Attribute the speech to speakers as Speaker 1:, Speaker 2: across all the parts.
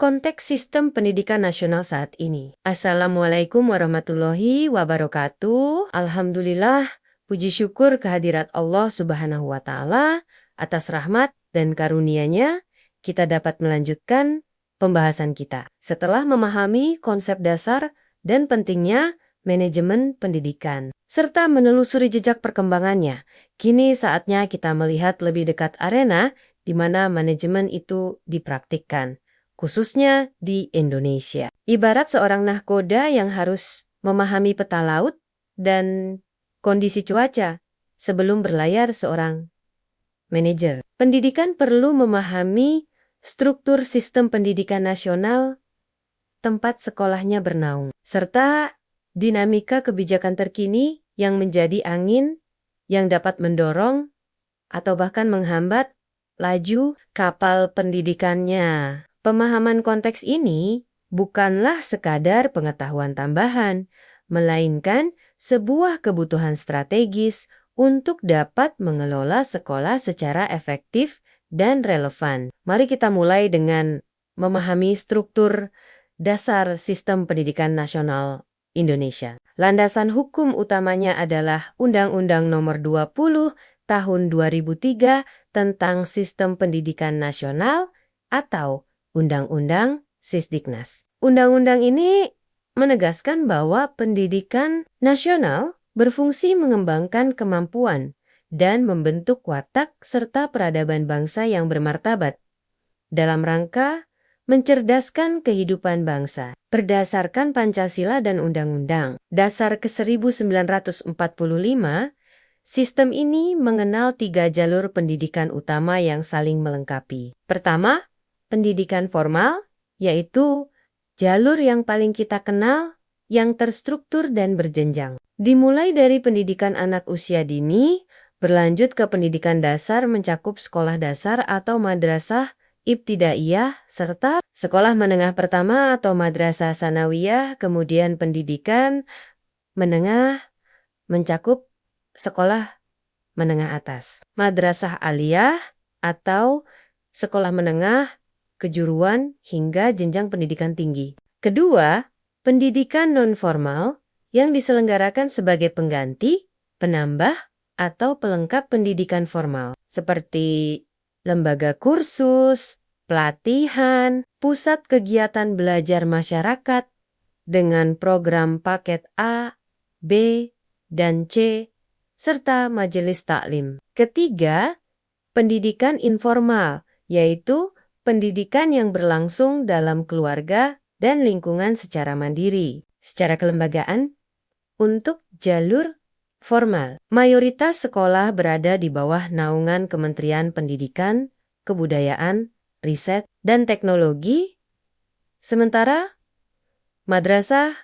Speaker 1: Konteks sistem pendidikan nasional saat ini. Assalamualaikum warahmatullahi wabarakatuh. Alhamdulillah, puji syukur kehadirat Allah Subhanahu wa Ta'ala atas rahmat dan karunia-Nya, kita dapat melanjutkan pembahasan kita. Setelah memahami konsep dasar dan pentingnya manajemen pendidikan, serta menelusuri jejak perkembangannya, kini saatnya kita melihat lebih dekat arena di mana manajemen itu dipraktikkan, khususnya di Indonesia. Ibarat seorang nahkoda yang harus memahami peta laut dan kondisi cuaca sebelum berlayar seorang manajer. Pendidikan perlu memahami struktur sistem pendidikan nasional, tempat sekolahnya bernaung, serta dinamika kebijakan terkini yang menjadi angin yang dapat mendorong atau bahkan menghambat laju kapal pendidikannya. Pemahaman konteks ini bukanlah sekadar pengetahuan tambahan, melainkan sebuah kebutuhan strategis untuk dapat mengelola sekolah secara efektif dan relevan. Mari kita mulai dengan memahami struktur dasar sistem pendidikan nasional Indonesia. Landasan hukum utamanya adalah Undang-Undang Nomor 20 Tahun 2003 tentang Sistem Pendidikan Nasional atau Undang-Undang Sisdiknas. Undang-undang ini menegaskan bahwa pendidikan nasional berfungsi mengembangkan kemampuan dan membentuk watak serta peradaban bangsa yang bermartabat dalam rangka mencerdaskan kehidupan bangsa. Berdasarkan Pancasila dan Undang-Undang Dasar ke-1945, sistem ini mengenal 3 jalur pendidikan utama yang saling melengkapi. Pertama, pendidikan formal, yaitu jalur yang paling kita kenal, yang terstruktur dan berjenjang. Dimulai dari pendidikan anak usia dini, berlanjut ke pendidikan dasar mencakup sekolah dasar atau madrasah ibtidaiyah, serta sekolah menengah pertama atau madrasah sanawiyah, kemudian pendidikan menengah mencakup sekolah menengah atas, madrasah aliyah atau sekolah menengah kejuruan hingga jenjang pendidikan tinggi. Kedua, pendidikan non-formal yang diselenggarakan sebagai pengganti, penambah, atau pelengkap pendidikan formal, seperti lembaga kursus, pelatihan, pusat kegiatan belajar masyarakat dengan program paket A, B, dan C, serta majelis taklim. Ketiga, pendidikan informal, yaitu pendidikan yang berlangsung dalam keluarga dan lingkungan secara mandiri, secara kelembagaan. Untuk jalur formal, mayoritas sekolah berada di bawah naungan Kementerian Pendidikan, Kebudayaan, Riset, dan Teknologi, sementara madrasah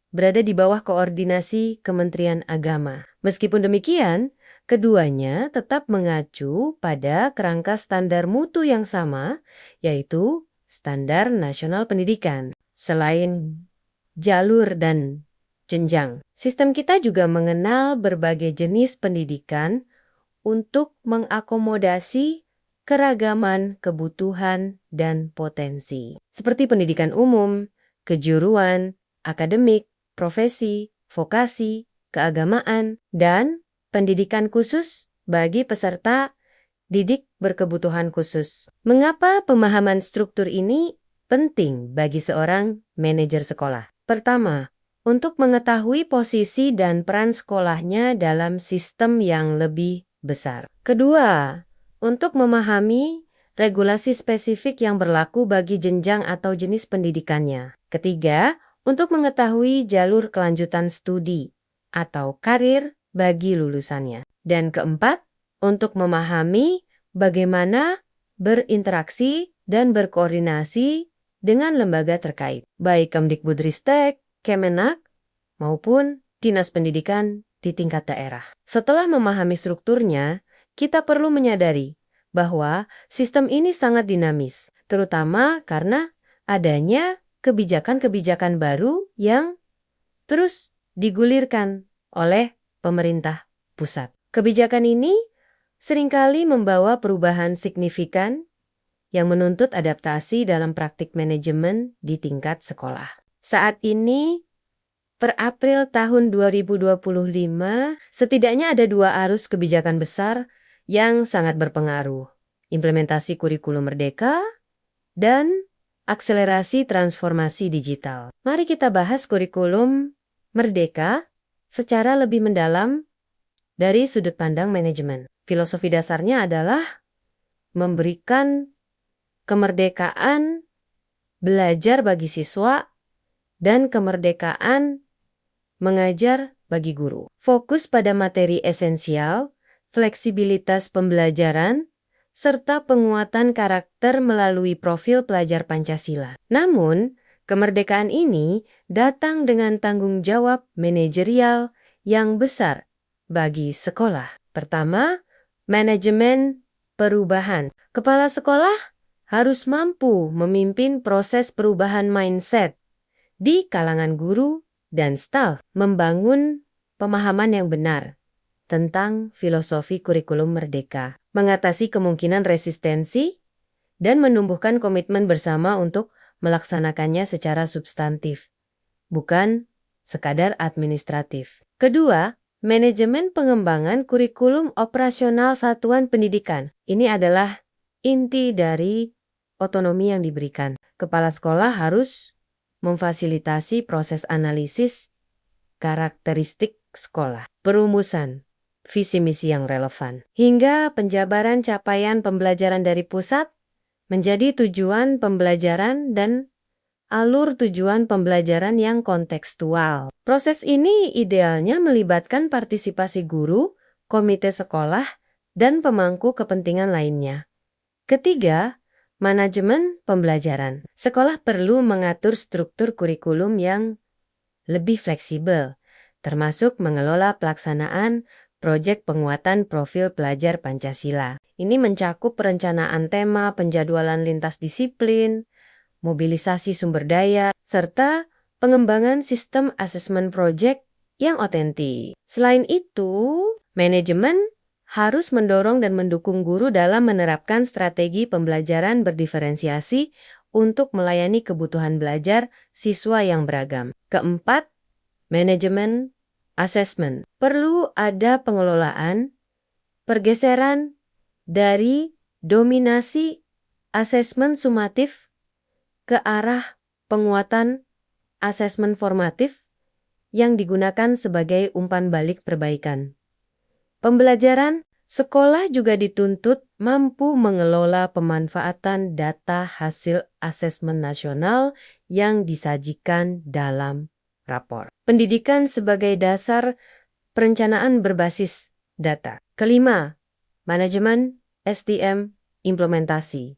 Speaker 1: berada di bawah koordinasi Kementerian Agama. Meskipun demikian, keduanya tetap mengacu pada kerangka standar mutu yang sama, yaitu Standar Nasional Pendidikan. Selain jalur dan jenjang, sistem kita juga mengenal berbagai jenis pendidikan untuk mengakomodasi keragaman kebutuhan dan potensi, seperti pendidikan umum, kejuruan, akademik, profesi, vokasi, keagamaan, dan pendidikan khusus bagi peserta didik berkebutuhan khusus. Mengapa pemahaman struktur ini penting bagi seorang manajer sekolah? Pertama, untuk mengetahui posisi dan peran sekolahnya dalam sistem yang lebih besar. Kedua, untuk memahami regulasi spesifik yang berlaku bagi jenjang atau jenis pendidikannya. Ketiga, untuk mengetahui jalur kelanjutan studi atau karir bagi lulusannya. Dan keempat, untuk memahami bagaimana berinteraksi dan berkoordinasi dengan lembaga terkait, baik Kemdikbudristek, Kemenak, maupun Dinas Pendidikan di tingkat daerah. Setelah memahami strukturnya, kita perlu menyadari bahwa sistem ini sangat dinamis, terutama karena adanya kebijakan-kebijakan baru yang terus digulirkan oleh pemerintah pusat. Kebijakan ini seringkali membawa perubahan signifikan yang menuntut adaptasi dalam praktik manajemen di tingkat sekolah. Saat ini, per April tahun 2025, setidaknya ada 2 arus kebijakan besar yang sangat berpengaruh. Implementasi kurikulum merdeka dan akselerasi transformasi digital. Mari kita bahas kurikulum merdeka secara lebih mendalam dari sudut pandang manajemen. Filosofi dasarnya adalah memberikan kemerdekaan belajar bagi siswa dan kemerdekaan mengajar bagi guru. Fokus pada materi esensial, fleksibilitas pembelajaran, serta penguatan karakter melalui profil pelajar Pancasila. Namun, kemerdekaan ini datang dengan tanggung jawab manajerial yang besar bagi sekolah. Pertama, manajemen perubahan. Kepala sekolah harus mampu memimpin proses perubahan mindset di kalangan guru dan staf, membangun pemahaman yang benar tentang filosofi kurikulum merdeka, mengatasi kemungkinan resistensi, dan menumbuhkan komitmen bersama untuk melaksanakannya secara substantif, bukan sekadar administratif. Kedua, manajemen pengembangan kurikulum operasional satuan pendidikan. Ini adalah inti dari otonomi yang diberikan. Kepala sekolah harus memfasilitasi proses analisis karakteristik sekolah, perumusan visi misi yang relevan, hingga penjabaran capaian pembelajaran dari pusat menjadi tujuan pembelajaran dan alur tujuan pembelajaran yang kontekstual. Proses ini idealnya melibatkan partisipasi guru, komite sekolah, dan pemangku kepentingan lainnya. Ketiga, manajemen pembelajaran. Sekolah perlu mengatur struktur kurikulum yang lebih fleksibel, termasuk mengelola pelaksanaan proyek penguatan profil pelajar Pancasila. Ini mencakup perencanaan tema, penjadwalan lintas disiplin, mobilisasi sumber daya, serta pengembangan sistem asesmen project yang otentik. Selain itu, manajemen harus mendorong dan mendukung guru dalam menerapkan strategi pembelajaran berdiferensiasi untuk melayani kebutuhan belajar siswa yang beragam. Keempat, manajemen asesmen. Perlu ada pengelolaan, pergeseran dari dominasi asesmen sumatif ke arah penguatan asesmen formatif yang digunakan sebagai umpan balik perbaikan. Pembelajaran, sekolah juga dituntut mampu mengelola pemanfaatan data hasil asesmen nasional yang disajikan dalam rapor. Pendidikan sebagai dasar perencanaan berbasis data. Kelima, manajemen SDM implementasi.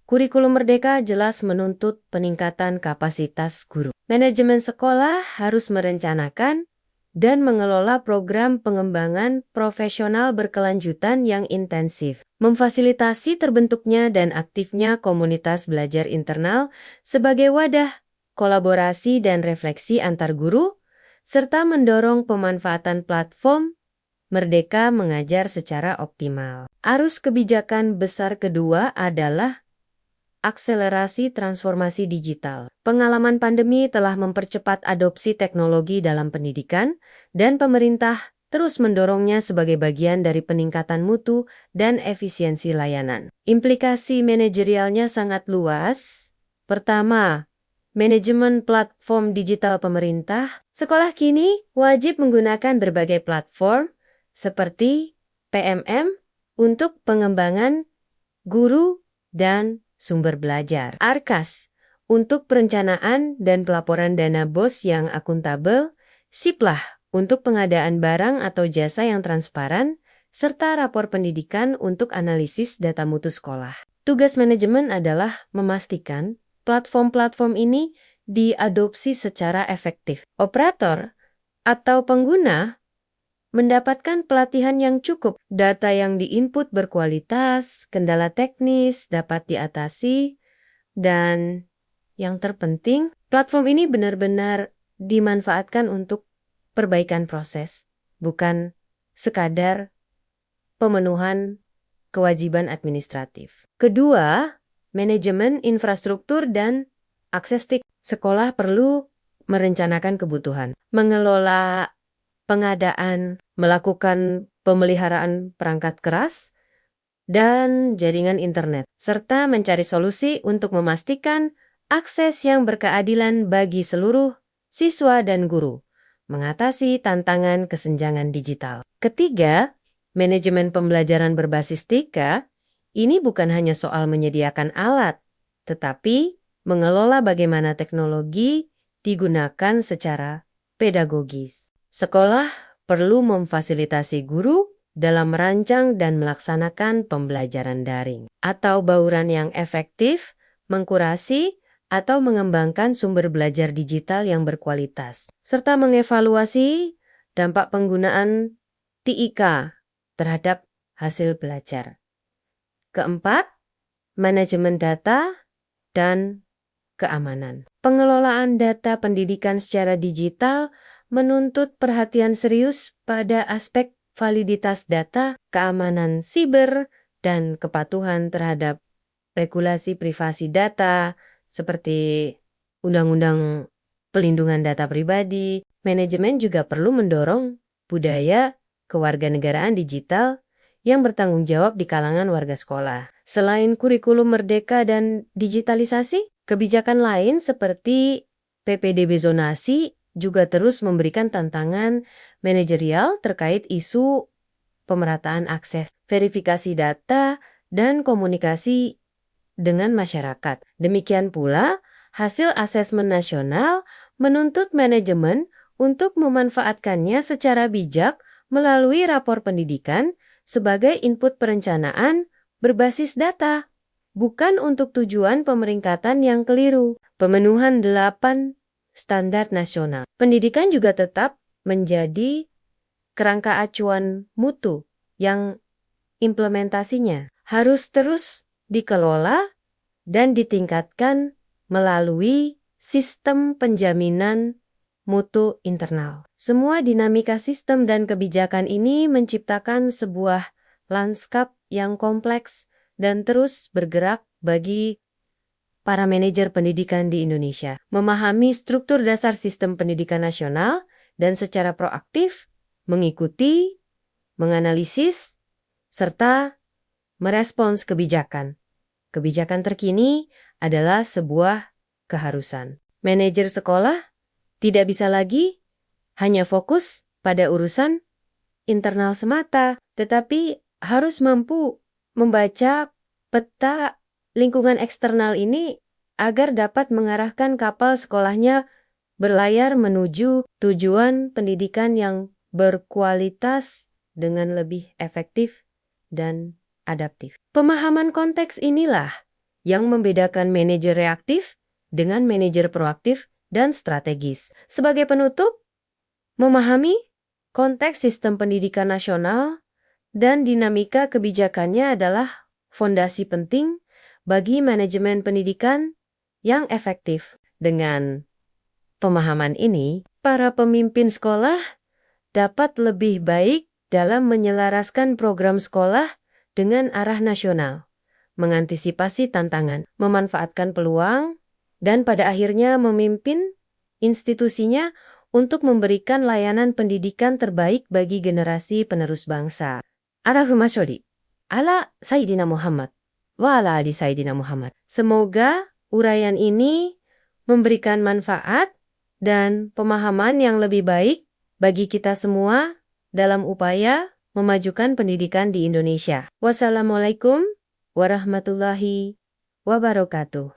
Speaker 1: Kurikulum merdeka jelas menuntut peningkatan kapasitas guru. Manajemen sekolah harus merencanakan dan mengelola program pengembangan profesional berkelanjutan yang intensif, memfasilitasi terbentuknya dan aktifnya komunitas belajar internal sebagai wadah kolaborasi dan refleksi antar guru, serta mendorong pemanfaatan platform Merdeka mengajar secara optimal. Arus kebijakan besar kedua adalah akselerasi transformasi digital. Pengalaman pandemi telah mempercepat adopsi teknologi dalam pendidikan, dan pemerintah terus mendorongnya sebagai bagian dari peningkatan mutu dan efisiensi layanan. Implikasi manajerialnya sangat luas. Pertama, manajemen platform digital pemerintah. Sekolah kini wajib menggunakan berbagai platform seperti PMM untuk pengembangan guru dan sumber belajar. Arkas untuk perencanaan dan pelaporan dana BOS yang akuntabel, Siplah untuk pengadaan barang atau jasa yang transparan, serta rapor pendidikan untuk analisis data mutu sekolah. Tugas manajemen adalah memastikan platform-platform ini diadopsi secara efektif. Operator atau pengguna mendapatkan pelatihan yang cukup, data yang diinput berkualitas, kendala teknis dapat diatasi, dan yang terpenting, platform ini benar-benar dimanfaatkan untuk perbaikan proses, bukan sekadar pemenuhan kewajiban administratif. Kedua, manajemen infrastruktur dan akses TIK. Sekolah perlu merencanakan kebutuhan, mengelola pengadaan, melakukan pemeliharaan perangkat keras, dan jaringan internet, serta mencari solusi untuk memastikan akses yang berkeadilan bagi seluruh siswa dan guru, mengatasi tantangan kesenjangan digital. Ketiga, manajemen pembelajaran berbasis TIK, ini bukan hanya soal menyediakan alat, tetapi mengelola bagaimana teknologi digunakan secara pedagogis. Sekolah perlu memfasilitasi guru dalam merancang dan melaksanakan pembelajaran daring, atau bauran yang efektif, mengkurasi, atau mengembangkan sumber belajar digital yang berkualitas, serta mengevaluasi dampak penggunaan TIK terhadap hasil belajar. Keempat, manajemen data dan keamanan. Pengelolaan data pendidikan secara digital menuntut perhatian serius pada aspek validitas data, keamanan siber, dan kepatuhan terhadap regulasi privasi data seperti Undang-Undang Pelindungan Data Pribadi. Manajemen juga perlu mendorong budaya kewarganegaraan digital yang bertanggung jawab di kalangan warga sekolah. Selain kurikulum merdeka dan digitalisasi, kebijakan lain seperti PPDB zonasi juga terus memberikan tantangan manajerial terkait isu pemerataan akses, verifikasi data, dan komunikasi dengan masyarakat. Demikian pula, hasil asesmen nasional menuntut manajemen untuk memanfaatkannya secara bijak melalui rapor pendidikan sebagai input perencanaan berbasis data, bukan untuk tujuan pemeringkatan yang keliru. Pemenuhan 8 standar nasional. Pendidikan juga tetap menjadi kerangka acuan mutu yang implementasinya harus terus dikelola dan ditingkatkan melalui sistem penjaminan mutu internal. Semua dinamika sistem dan kebijakan ini menciptakan sebuah lanskap yang kompleks dan terus bergerak bagi para manajer pendidikan di Indonesia. Memahami struktur dasar sistem pendidikan nasional dan secara proaktif mengikuti, menganalisis, serta merespons kebijakan. Kebijakan terkini adalah sebuah keharusan. Manajer sekolah tidak bisa lagi hanya fokus pada urusan internal semata, tetapi harus mampu membaca peta lingkungan eksternal ini agar dapat mengarahkan kapal sekolahnya berlayar menuju tujuan pendidikan yang berkualitas dengan lebih efektif dan adaptif. Pemahaman konteks inilah yang membedakan manajer reaktif dengan manajer proaktif dan strategis. Sebagai penutup, memahami konteks sistem pendidikan nasional dan dinamika kebijakannya adalah fondasi penting bagi manajemen pendidikan yang efektif. Dengan pemahaman ini, para pemimpin sekolah dapat lebih baik dalam menyelaraskan program sekolah dengan arah nasional, mengantisipasi tantangan, memanfaatkan peluang, dan pada akhirnya memimpin institusinya untuk memberikan layanan pendidikan terbaik bagi generasi penerus bangsa. Allahumma sholli ala Sayyidina Muhammad wa ala ali Sayyidina Muhammad. Semoga uraian ini memberikan manfaat dan pemahaman yang lebih baik bagi kita semua dalam upaya memajukan pendidikan di Indonesia. Wassalamualaikum warahmatullahi wabarakatuh.